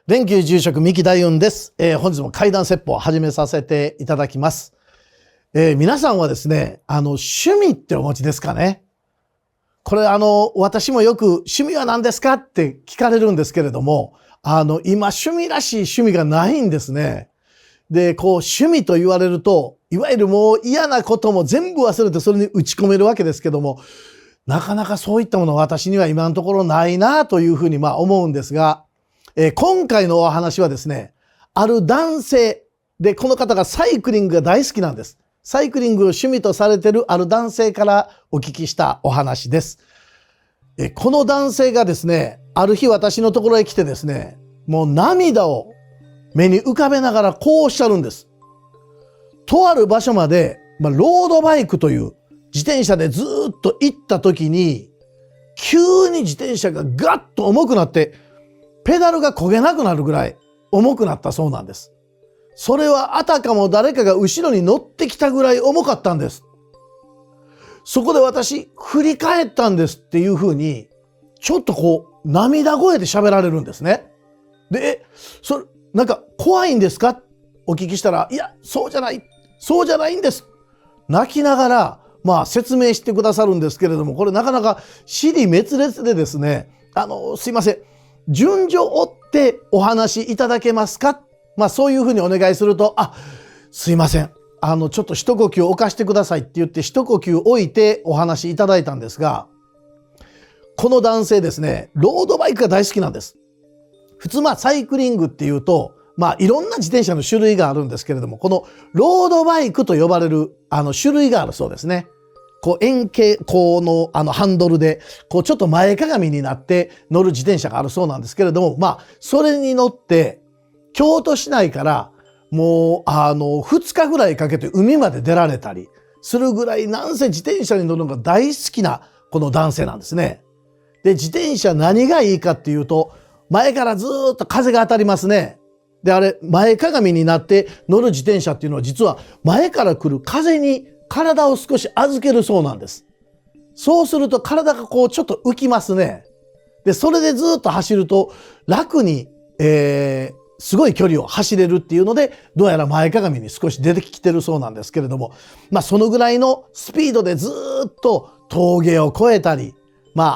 連休住職三木大雲です。本日も怪談説法を始めさせていただきます。皆さんはですね、趣味ってお持ちですかね。これ私もよく趣味は何ですかって聞かれるんですけれども、今趣味らしい趣味がないんですね。で、趣味と言われると、いわゆるもう嫌なことも全部忘れてそれに打ち込めるわけですけども、なかなかそういったものは私には今のところないなというふうに思うんですが、今回のお話はですね、ある男性で、この方がサイクリングが大好きなんです。サイクリングを趣味とされているある男性からお聞きしたお話です。この男性がですね、ある日私のところへ来てですね、もう涙を目に浮かべながらこうおっしゃるんです。とある場所まで、ロードバイクという自転車でずっと行った時に、急に自転車がガッと重くなって、ペダルが漕げなくなるぐらい重くなったそうなんです。それはあたかも誰かが後ろに乗ってきたぐらい重かったんです。そこで私振り返ったんですっていうふうに、ちょっと涙声で喋られるんですね。で、それなんか怖いんですかお聞きしたら、いや、そうじゃないんです。泣きながら説明してくださるんですけれども、これなかなか支離滅裂でですね、すいません。順序を追ってお話しいただけますか？そういうふうにお願いすると、すいません。ちょっと一呼吸置かしてくださいって言って一呼吸置いてお話しいただいたんですが、この男性ですね、ロードバイクが大好きなんです。普通サイクリングっていうと、いろんな自転車の種類があるんですけれども、このロードバイクと呼ばれる種類があるそうですね。円形のハンドルでちょっと前かがみになって乗る自転車があるそうなんですけれども、それに乗って京都市内からもう2日ぐらいかけて海まで出られたりするぐらい、なんせ自転車に乗るのが大好きなこの男性なんですね。で、自転車何がいいかっていうと、前からずーっと風が当たりますね。で、前かがみになって乗る自転車っていうのは実は前から来る風に体を少し預けるそうなんです。そうすると体がちょっと浮きますね。で、それでずっと走ると楽に、すごい距離を走れるっていうので、どうやら前かがみに少し出てきてるそうなんですけれども、そのぐらいのスピードでずっと峠を越えたり、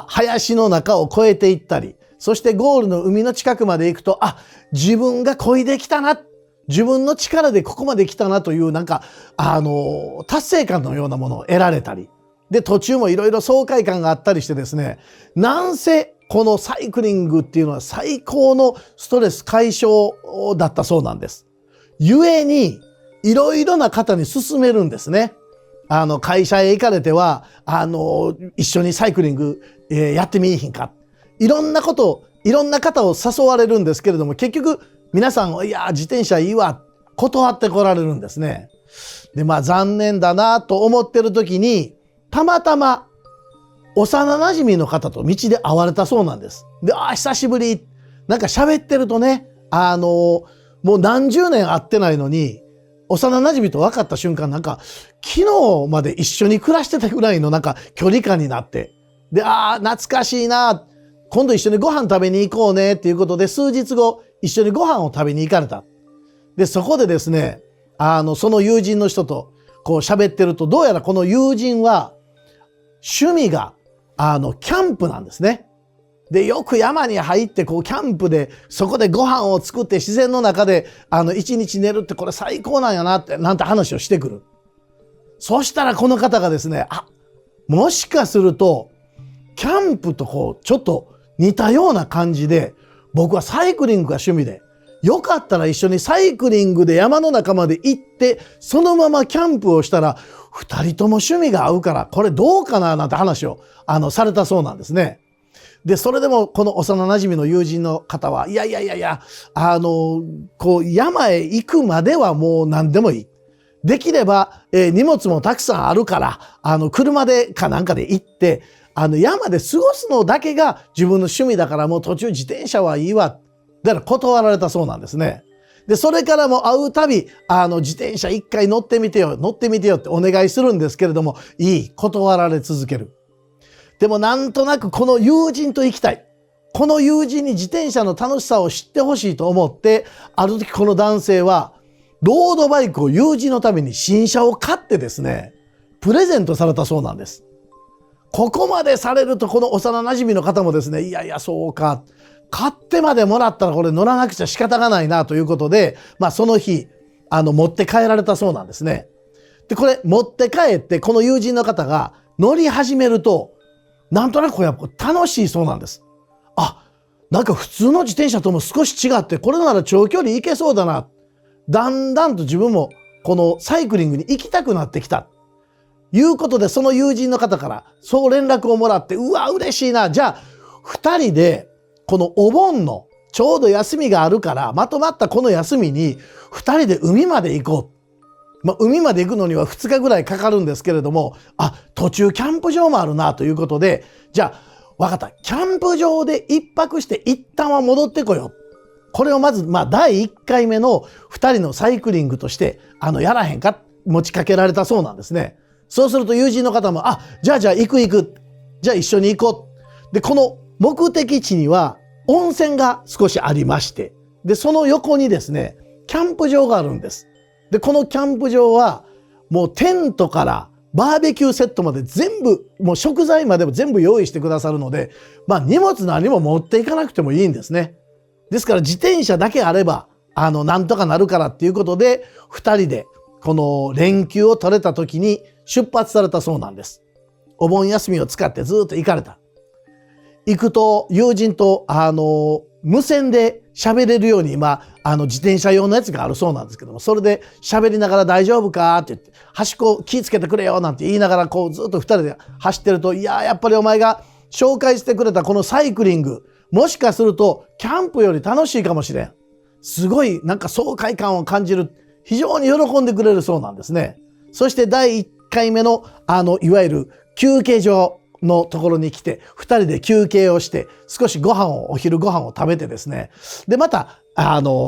林の中を越えていったり、そしてゴールの海の近くまで行くと、自分が漕いできたな。自分の力でここまで来たなという達成感のようなものを得られたり、で、途中もいろいろ爽快感があったりしてですね、なんせこのサイクリングっていうのは最高のストレス解消だったそうなんです。故に、いろいろな方に勧めるんですね。会社へ行かれては、一緒にサイクリング、やってみいひんか。いろんな方を誘われるんですけれども、結局、皆さん、いや、自転車いいわ、断ってこられるんですね。で、残念だなと思ってる時に、たまたま、幼馴染の方と道で会われたそうなんです。で、久しぶり。なんか喋ってるとね、もう何十年会ってないのに、幼馴染と分かった瞬間、昨日まで一緒に暮らしてたぐらいの距離感になって。で、懐かしいな。今度一緒にご飯食べに行こうねっていうことで、数日後、一緒にご飯を食べに行かれた。で、そこでですね、その友人の人と喋ってると、どうやらこの友人は、趣味が、キャンプなんですね。で、よく山に入って、キャンプで、そこでご飯を作って自然の中で、一日寝るってこれ最高なんやなって、なんて話をしてくる。そしたらこの方がですね、もしかすると、キャンプとちょっと似たような感じで、僕はサイクリングが趣味で、よかったら一緒にサイクリングで山の中まで行って、そのままキャンプをしたら、二人とも趣味が合うから、これどうかななんて話を、されたそうなんですね。で、それでもこの幼馴染の友人の方は、いや、山へ行くまではもう何でもいい。できれば、荷物もたくさんあるから、車でかなんかで行って、山で過ごすのだけが自分の趣味だから、もう途中自転車はいいわ。だから断られたそうなんですね。で、それからも会うたび、自転車一回乗ってみてよってお願いするんですけれども、断られ続ける。でもなんとなくこの友人と行きたい。この友人に自転車の楽しさを知ってほしいと思って、ある時この男性はロードバイクを友人のために新車を買ってですね、プレゼントされたそうなんです。ここまでされると、この幼馴染の方もですね、いやいやそうか、買ってまでもらったらこれ乗らなくちゃ仕方がないなということで、その日持って帰られたそうなんですね。でこれ持って帰ってこの友人の方が乗り始めると、なんとなくやっぱ楽しいそうなんです。なんか普通の自転車とも少し違って、これなら長距離行けそうだな。だんだんと自分もこのサイクリングに行きたくなってきた。いうことで、その友人の方からそう連絡をもらって、うわ嬉しいな。じゃあ2人でこのお盆のちょうど休みがあるから、まとまったこの休みに2人で海まで行こう。海まで行くのには2日ぐらいかかるんですけれども、途中キャンプ場もあるなということで、じゃあわかった。キャンプ場で一泊して一旦は戻ってこよう。これをまず、第1回目の2人のサイクリングとして、やらへんか持ちかけられたそうなんですね。そうすると友人の方も、じゃあ行く。じゃあ一緒に行こう。で、この目的地には温泉が少しありまして、で、その横にですね、キャンプ場があるんです。で、このキャンプ場は、もうテントからバーベキューセットまで全部、もう食材までも全部用意してくださるので、荷物何も持っていかなくてもいいんですね。ですから自転車だけあれば、なんとかなるからっていうことで、2人でこの連休を取れた時に出発されたそうなんです。お盆休みを使ってずっと行かれた。行くと友人と無線で喋れるように今自転車用のやつがあるそうなんですけども、それで喋りながら大丈夫かって言って、端っこ気ぃつけてくれよなんて言いながらこうずっと2人で走ってると、やっぱりお前が紹介してくれたこのサイクリング、もしかするとキャンプより楽しいかもしれん。すごいなんか爽快感を感じる。非常に喜んでくれるそうなんですね。そして第1回目のいわゆる休憩所のところに来て、2人で休憩をして、少しお昼ご飯を食べてですね。で、また、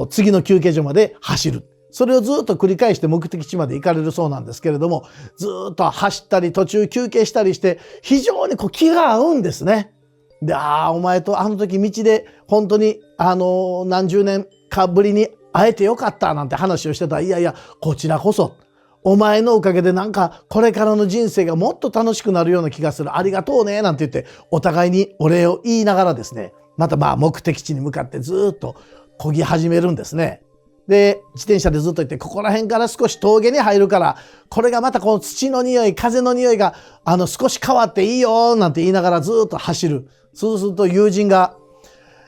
次の休憩所まで走る。それをずっと繰り返して目的地まで行かれるそうなんですけれども、ずっと走ったり、途中休憩したりして、非常に気が合うんですね。で、お前と時道で、本当に、何十年かぶりに会えてよかったなんて話をしてたら、いやいや、こちらこそ。お前のおかげでなんかこれからの人生がもっと楽しくなるような気がする。ありがとうねなんて言ってお互いにお礼を言いながらですね、また目的地に向かってずっと漕ぎ始めるんですね。で、自転車でずっと行って、ここら辺から少し峠に入るから、これがまたこの土の匂い、風の匂いが少し変わっていいよなんて言いながらずっと走る。そうすると友人が、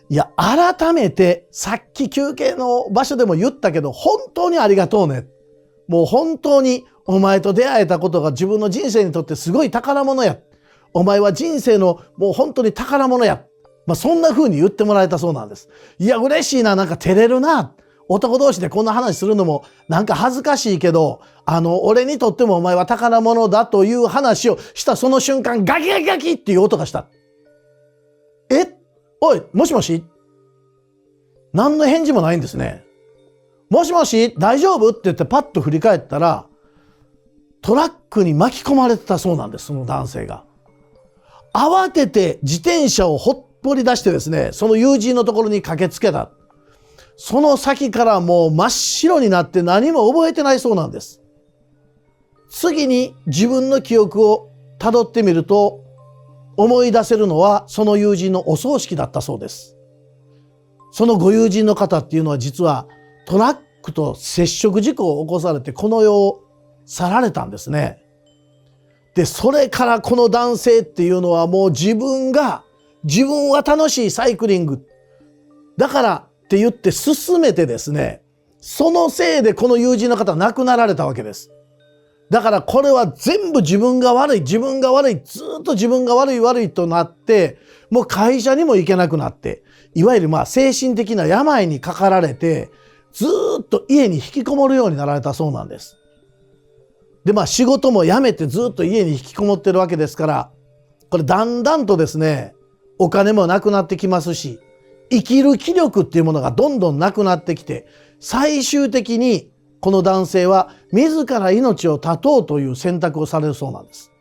いや、改めてさっき休憩の場所でも言ったけど、本当にありがとうね。もう本当にお前と出会えたことが自分の人生にとってすごい宝物や。お前は人生のもう本当に宝物や。そんな風に言ってもらえたそうなんです。いや、嬉しいな。なんか照れるな。男同士でこんな話するのもなんか恥ずかしいけど、俺にとってもお前は宝物だという話をしたその瞬間、ガキガキガキっていう音がした。おい、もしもし？何の返事もないんですね。もしもし大丈夫って言ってパッと振り返ったら、トラックに巻き込まれてたそうなんです、その男性が。慌てて自転車をほっぽり出してですね、その友人のところに駆けつけた。その先からもう真っ白になって何も覚えてないそうなんです。次に自分の記憶をたどってみると、思い出せるのはその友人のお葬式だったそうです。そのご友人の方っていうのは実はトラックと接触事故を起こされてこの世を去られたんですね。で、それからこの男性っていうのはもう自分は楽しいサイクリングだからって言って進めてですね、そのせいでこの友人の方は亡くなられたわけです。だからこれは全部自分が悪い、ずっと自分が悪いとなって、もう会社にも行けなくなって、いわゆる精神的な病にかかられて、ずっと家に引きこもるようになられたそうなんです。で、仕事も辞めてずっと家に引きこもってるわけですから、これだんだんとですね、お金もなくなってきますし、生きる気力っていうものがどんどんなくなってきて、最終的にこの男性は自ら命を絶とうという選択をされるそうなんです。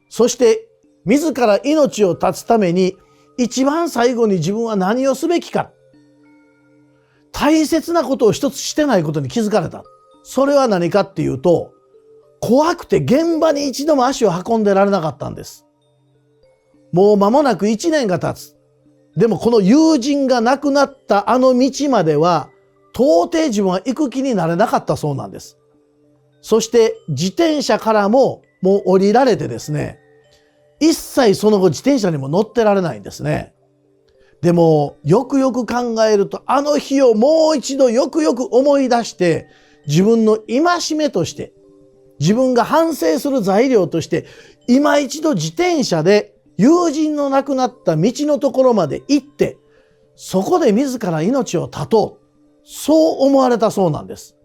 そして自ら命を絶つために一番最後に自分は何をすべきか。大切なことを一つしてないことに気づかれた。それは何かっていうと、怖くて現場に一度も足を運んでられなかったんです。もう間もなく1年が経つ。でもこの友人が亡くなったあの道までは、到底自分は行く気になれなかったそうなんです。そして自転車からももう降りられてですね、一切その後自転車にも乗ってられないんですね。でもよくよく考えると、あの日をもう一度よくよく思い出して、自分の戒めとして、自分が反省する材料として、今一度自転車で友人の亡くなった道のところまで行って、そこで自ら命を絶とう。そう思われたそうなんです。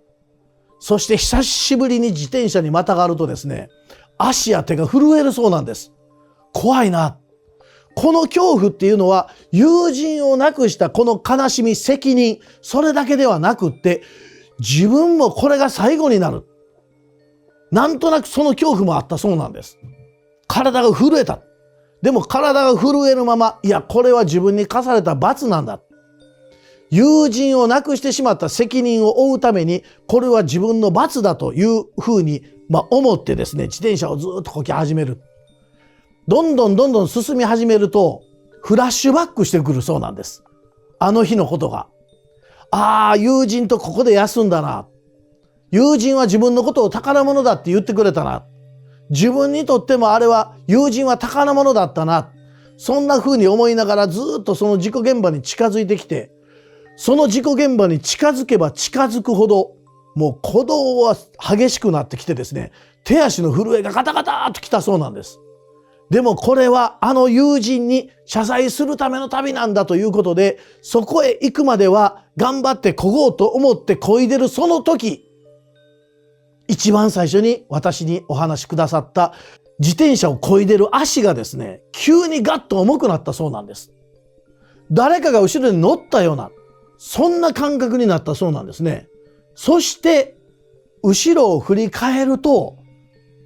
そして久しぶりに自転車にまたがるとですね、足や手が震えるそうなんです。怖いな。この恐怖っていうのは、友人を亡くしたこの悲しみ、責任、それだけではなくって、自分もこれが最後になる。なんとなくその恐怖もあったそうなんです。体が震えた。でも体が震えるまま、いや、これは自分に課された罰なんだ。友人を亡くしてしまった責任を負うために、これは自分の罰だというふうに、思ってですね、自転車をずっとこぎ始める。どんどん進み始めると、フラッシュバックしてくるそうなんです。あの日のことが。ああ、友人とここで休んだな。友人は自分のことを宝物だって言ってくれたな。自分にとってもあれは友人は宝物だったな。そんな風に思いながらずっとその事故現場に近づいてきて、その事故現場に近づけば近づくほど、もう鼓動は激しくなってきてですね、手足の震えがガタガタっときたそうなんです。でもこれはあの友人に謝罪するための旅なんだということで、そこへ行くまでは頑張って漕ごうと思って漕いでるその時、一番最初に私にお話しくださった自転車を漕いでる足がですね、急にガッと重くなったそうなんです。誰かが後ろに乗ったような、そんな感覚になったそうなんですね。そして後ろを振り返ると、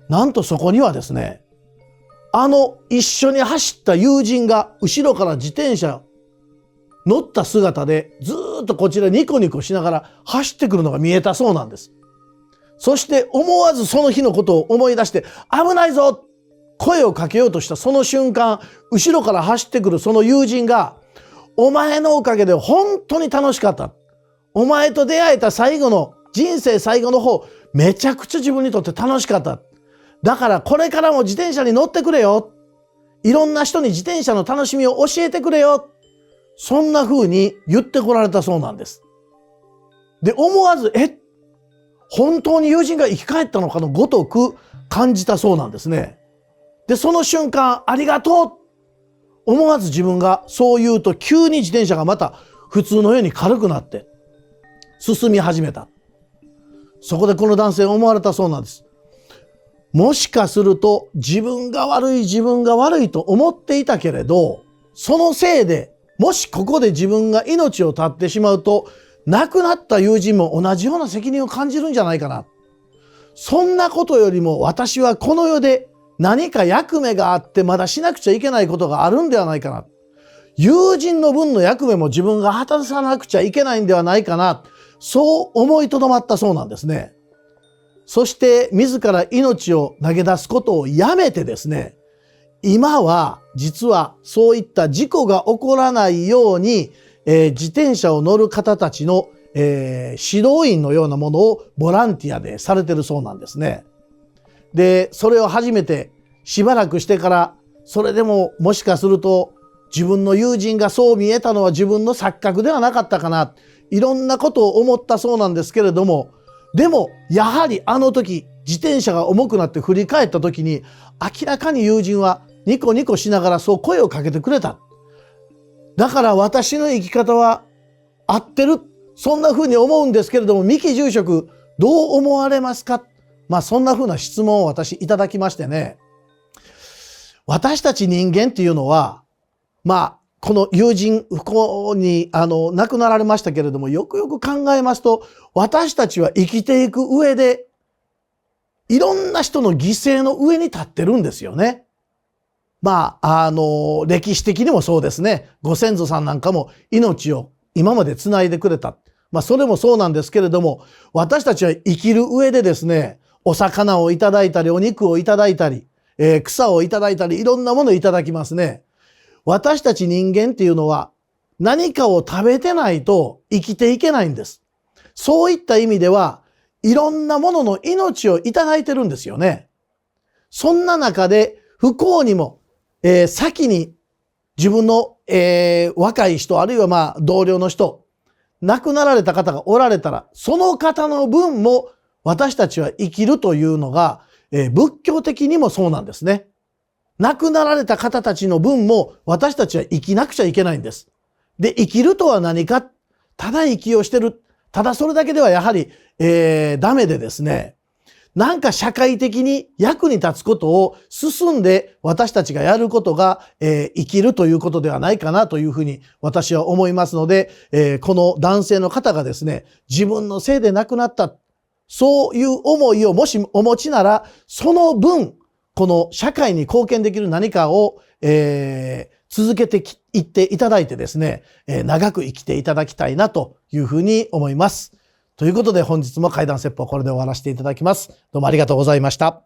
なんとそこにはですね、一緒に走った友人が後ろから自転車乗った姿でずーっとこちらニコニコしながら走ってくるのが見えたそうなんです。そして思わずその日のことを思い出して、危ないぞ声をかけようとしたその瞬間、後ろから走ってくるその友人が、お前のおかげで本当に楽しかった。お前と出会えた最後の人生最後の方、めちゃくちゃ自分にとって楽しかった。だからこれからも自転車に乗ってくれよ。いろんな人に自転車の楽しみを教えてくれよ。そんな風に言ってこられたそうなんです。で、思わず、本当に友人が生き返ったのかのごとく感じたそうなんですね。で、その瞬間、ありがとう。思わず自分がそう言うと、急に自転車がまた普通のように軽くなって進み始めた。そこでこの男性は思われたそうなんです。もしかすると自分が悪いと思っていたけれど、そのせいでもしここで自分が命を絶ってしまうと、亡くなった友人も同じような責任を感じるんじゃないかな。そんなことよりも私はこの世で何か役目があってまだしなくちゃいけないことがあるんではないかな。友人の分の役目も自分が果たさなくちゃいけないんではないかな。そう思いとどまったそうなんですね。そして自ら命を投げ出すことをやめてですね、今は実はそういった事故が起こらないように、自転車を乗る方たちの、指導員のようなものをボランティアでされてるそうなんですね。で、それを初めてしばらくしてから、それでももしかすると自分の友人がそう見えたのは自分の錯覚ではなかったかな。いろんなことを思ったそうなんですけれども、でもやはりあの時自転車が重くなって振り返った時に、明らかに友人はニコニコしながらそう声をかけてくれた。だから私の生き方は合ってる。そんな風に思うんですけれども、三木住職どう思われますか？そんな風な質問を私いただきましてね。私たち人間っていうのは、この友人不幸に亡くなられましたけれども、よくよく考えますと、私たちは生きていく上でいろんな人の犠牲の上に立ってるんですよね。歴史的にもそうですね。ご先祖さんなんかも命を今までつないでくれた。それもそうなんですけれども、私たちは生きる上でですね、お魚をいただいたり、お肉をいただいたり、草をいただいたり、いろんなものをいただきますね。私たち人間っていうのは何かを食べてないと生きていけないんです。そういった意味では、いろんなものの命をいただいてるんですよね。そんな中で不幸にも、先に自分の、若い人、あるいは同僚の人、亡くなられた方がおられたら、その方の分も私たちは生きるというのが、仏教的にもそうなんですね。亡くなられた方たちの分も私たちは生きなくちゃいけないんです。で、生きるとは何か、ただ生きをしてる。ただそれだけではやはり、ダメでですね、なんか社会的に役に立つことを進んで私たちがやることが、生きるということではないかなというふうに私は思いますので、この男性の方がですね、自分のせいで亡くなった、そういう思いをもしお持ちなら、その分、この社会に貢献できる何かを、続けていっていただいてですね、長く生きていただきたいなというふうに思います。ということで本日も怪談説法これで終わらせていただきます。どうもありがとうございました。